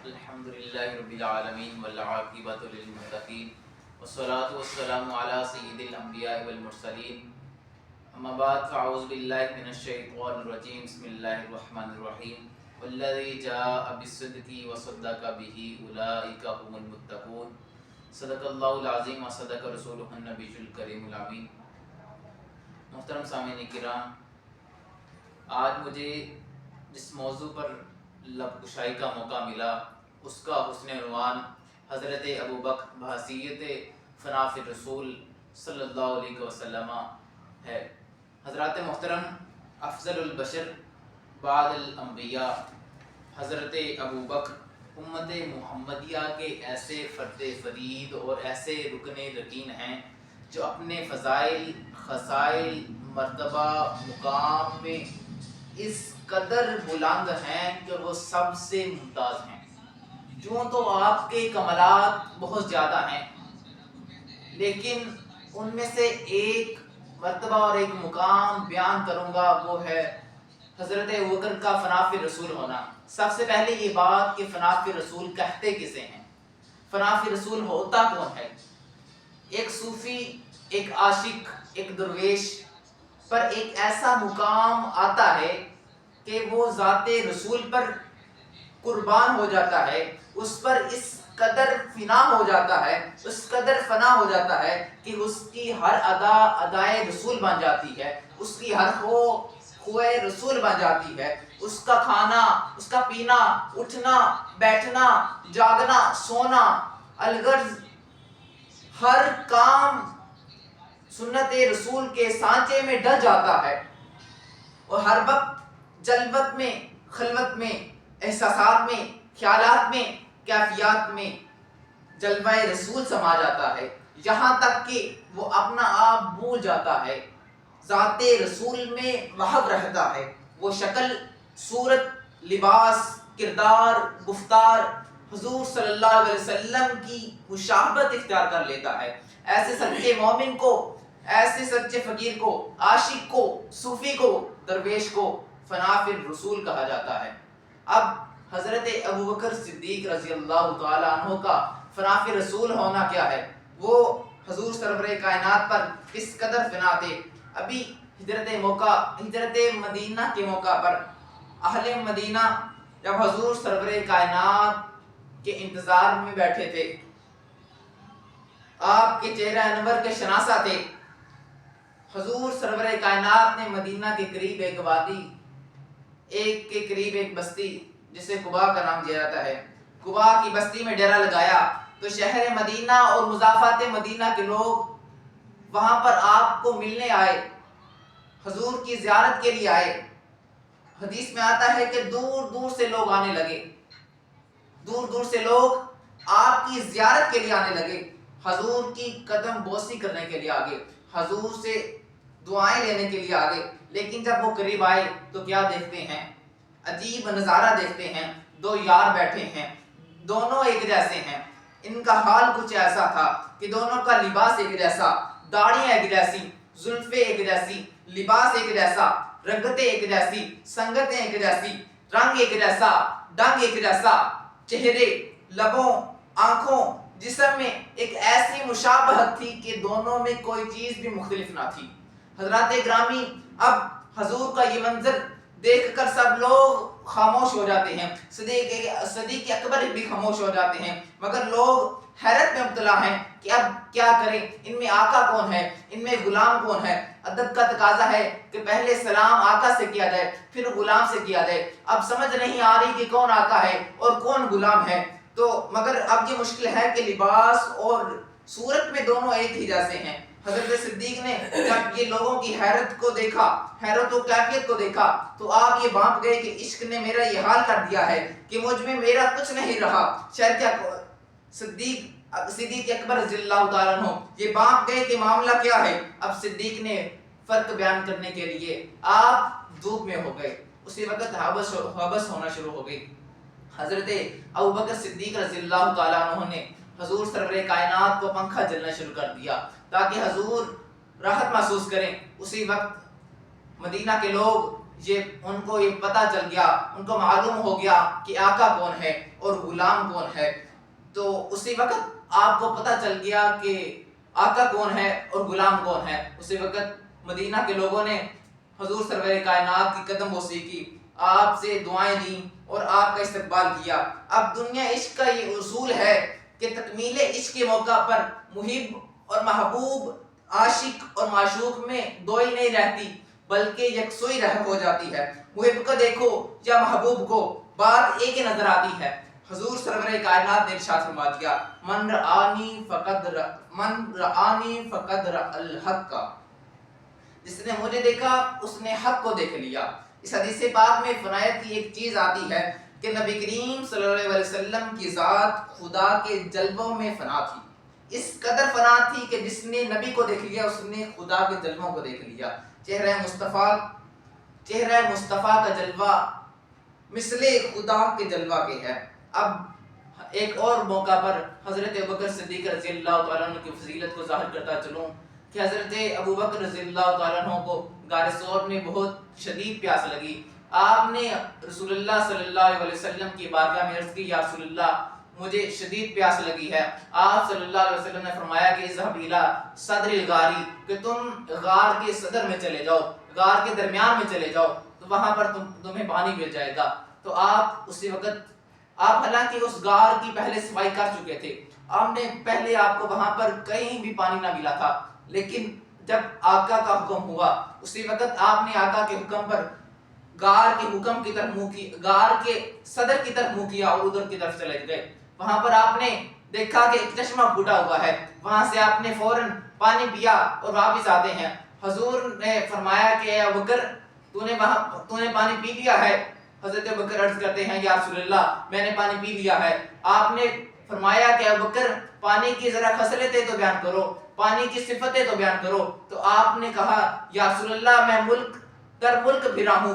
الحمد للہ رب العالمین والعاقبۃ للمتقین والصلاۃ والسلام علی سید الانبیاء والمرسلین اما بعد فاعوذ باللہ من الشیطان الرجیم بسم اللہ الرحمن الرحیم والذی جاء بالصدق وصدق به اولئک هم المتقون صدق اللہ العظیم وصدق رسولہ النبی الکریم الامین۔ محترم سامعین کرام، آج مجھے جس موضوع پر لب کشائی کا موقع ملا اس کا حسن عنوان حضرت ابو بکر بحیثیت فنا فی الرسول صلی اللہ علیہ وسلم ہے۔ حضرات محترم، افضل البشر بعد الانبیاء حضرت ابو بکر امت محمدیہ کے ایسے فرد فرید اور ایسے رکن یقین ہیں جو اپنے فضائل، خصائل، مرتبہ، مقام میں اس قدر بلند ہیں کہ وہ سب سے ممتاز ہیں۔ یوں تو آپ کے کمالات بہت زیادہ ہیں، لیکن ان میں سے ایک مرتبہ اور ایک مقام بیان کروں گا، وہ ہے حضرت ابوبکر کا فنا فی رسول ہونا۔ سب سے پہلے یہ بات کہ فنا فی رسول کہتے کسے ہیں، فنا فی رسول ہوتا کون ہے؟ ایک صوفی، ایک عاشق، ایک درویش پر ایک ایسا مقام آتا ہے کہ وہ ذات رسول پر قربان ہو جاتا ہے، اس پر اس قدر فنا ہو جاتا ہے، اس قدر فنا ہو جاتا ہے کہ اس کی ہر ادا ادائے رسول بن جاتی ہے، اس کی ہر خوئے رسول بن جاتی ہے، اس کا کھانا، اس کا پینا، اٹھنا، بیٹھنا، جاگنا، سونا، الغرض ہر کام سنت رسول کے سانچے میں ڈل جاتا ہے، اور ہر وقت جلوت میں، خلوت میں، احساسات میں، خیالات میں، کیفیات میں جلوہ رسول سما جاتا ہے، یہاں تک کہ وہ اپنا آپ بھول جاتا ہے، ذات رسول میں محو رہتا ہے، وہ شکل، صورت، لباس، کردار، گفتار حضور صلی اللہ علیہ وسلم کی مشابہت اختیار کر لیتا ہے۔ ایسے سچے مومن کو، ایسے سچے فقیر کو، عاشق کو، صوفی کو، درویش کو فنا فی الرسول کہا جاتا ہے۔ اب حضرت ابوبکر صدیق رضی اللہ تعالی عنہ کا فنا فی الرسول ہونا کیا ہے؟ وہ حضور سرور کائنات پر کس قدر فنا تھے؟ ابھی ہجرت مدینہ کے موقع پر اہل مدینہ جب حضور سرور کائنات کے انتظار میں بیٹھے تھے، آپ کے چہرہ انور کے شناسہ تھے، حضور سرور کائنات نے مدینہ کے قریب ایک وادی، ایک کے قریب ایک بستی جسے قباء کا نام دیا جاتا ہے، قباء کی بستی میں ڈیرا لگایا تو شہر مدینہ اور مضافات مدینہ کے لوگ وہاں پر آپ کو ملنے آئے، حضور کی زیارت کے لیے آئے۔ حدیث میں آتا ہے کہ دور دور سے لوگ آنے لگے، دور دور سے لوگ آپ کی زیارت کے لیے آنے لگے، حضور کی قدم بوسی کرنے کے لیے آگے، حضور سے دعائیں لینے کے لیے آگے۔ لیکن جب وہ قریب آئے تو کیا دیکھتے ہیں؟ عجیب نظارہ دیکھتے ہیں، دو یار بیٹھے ہیں، دونوں ایک جیسے ہیں، ان کا حال کچھ ایسا تھا کہ دونوں کا لباس ایک جیسا، داڑیاں ایک جیسی، زلفیں ایک جیسی، لباس ایک جیسا، رنگتیں ایک جیسی، سنگتیں ایک جیسی، رنگ ایک جیسا، ڈنگ ایک جیسا، چہرے، لبوں، آنکھوں، جسم میں ایک ایسی مشابہت تھی کہ دونوں میں کوئی چیز بھی مختلف نہ تھی۔ حضرات گرامی، اب حضور کا یہ منظر دیکھ کر سب لوگ خاموش ہو جاتے ہیں، صدیق اکبر بھی خاموش ہو جاتے ہیں، مگر لوگ حیرت میں مبتلا ہیں کہ اب کیا کریں، ان میں آقا کون ہے، ان میں غلام کون ہے؟ ادب کا تقاضا ہے کہ پہلے سلام آقا سے کیا جائے، پھر غلام سے کیا جائے۔ اب سمجھ نہیں آ رہی کہ کون آقا ہے اور کون غلام ہے، تو مگر اب یہ مشکل ہے کہ لباس اور صورت میں دونوں ایک ہی جیسے ہیں۔ حضرت صدیق نے جب یہ لوگوں کی حیرت کو دیکھا، حیرت و کیفیت کو دیکھا، تو آپ یہ بانپ گئے کہ عشق نے میرا یہ حال کر دیا ہے کہ مجھ میں میرا کچھ نہیں رہا۔ شاید کیا صدیق اکبر رضی اللہ تعالیٰ عنہ یہ بانپ گئے کہ معاملہ کیا ہے۔ اب صدیق نے فرق بیان کرنے کے لیے آپ دھوپ میں ہو گئے، اسی وقت حبس ہونا شروع ہو گئی۔ حضرت ابوبکر صدیق رضی اللہ تعالیٰ عنہ نے حضور سرور کائنات کو پنکھا جلنا شروع کر دیا تاکہ حضور راحت محسوس کریں۔ اسی وقت مدینہ کے لوگ ان کو یہ پتہ چل گیا، ان کو معلوم ہو گیا کہ آقا کون ہے، اور غلام کون ہے۔ تو اسی وقت آپ کو پتہ چل گیا کہ آقا کون ہے اور غلام کون ہے۔ اسی وقت مدینہ کے لوگوں نے حضور سرور کائنات کی قدم بوسی کی، آپ سے دعائیں دیں اور آپ کا استقبال کیا۔ اب دنیا عشق کا یہ اصول ہے کہ تکمیل عشق کے موقع پر محب اور محبوب، عاشق اور معشوق میں دوئی نہیں رہتی بلکہ یکسوئی ہو جاتی ہے۔ محب کو دیکھو یا محبوب کو، بات ایک ہی نظر آتی ہے۔ حضور سرور کائنات نے ارشاد فرما دیا، من رآنی فقد رأى الحق، جس نے مجھے دیکھا اس نے حق کو دیکھ لیا۔ اس حدیث پاک میں فنائیت کی ایک چیز آتی ہے کہ نبی کریم صلی اللہ علیہ وسلم کی ذات خدا کے جلووں میں فنا تھی، اس قدر فنا تھی کہ جس نے نبی کو دیکھ لیا اس نے خدا کے جلووں کو دیکھ لیا۔ چہرہ مصطفیٰ کا جلوہ مثل خدا کے جلوہ کے ہے۔ اب ایک اور موقع پر حضرت ابوبکر صدیق رضی اللہ تعالیٰ عنہ کی فضیلت کو ظاہر کرتا چلوں کہ حضرت ابوبکر رضی اللہ تعالیٰ عنہ کو غار ثور میں بہت شدید پیاس لگی۔ آپ نے رسول اللہ صلی اللہ علیہ وسلم کی بارگاہ میں عرض کی، یا رسول اللہ مجھے شدید پیاس لگی ہے۔ آپ صلی اللہ علیہ وسلم نے فرمایا کہ اذهب الى صدر الغاری، کہ تم غار کے صدر میں چلے جاؤ، غار کے درمیان میں چلے جاؤ تو وہاں پر تمہیں پانی مل جائے گا۔ تو آپ اسی وقت، آپ حالانکہ اس غار کی پہلے صفائی کر چکے تھے، آپ نے پہلے آپ کو وہاں پر کہیں بھی پانی نہ ملا تھا، لیکن جب آقا کا حکم ہوا اسی وقت آپ نے آقا کے حکم پر غار کے حکم کی طرف منہ کی، غار کے صدر کی طرف منہ کیا اور ادھر کی طرف چلے گئے۔ وہاں پر آپ نے دیکھا کہ ایک چشمہ پھوٹا ہوا ہے، وہاں سے آپ نے فوراً پانی پیا اور واپس آتے ہیں۔ حضور نے فرمایا کہ اے ابوبکر تو نے پانی پی لیا ہے؟ حضرت ابوبکر عرض کرتے ہیں، یا رسول اللہ میں نے پانی پی لیا ہے۔ آپ نے فرمایا کہ ابوبکر پانی کی ذرا خصلتیں تو بیان کرو، پانی کی صفتیں تو بیان کرو۔ تو آپ نے کہا، یا رسول اللہ میں ملک در ملک پھرا ہوں،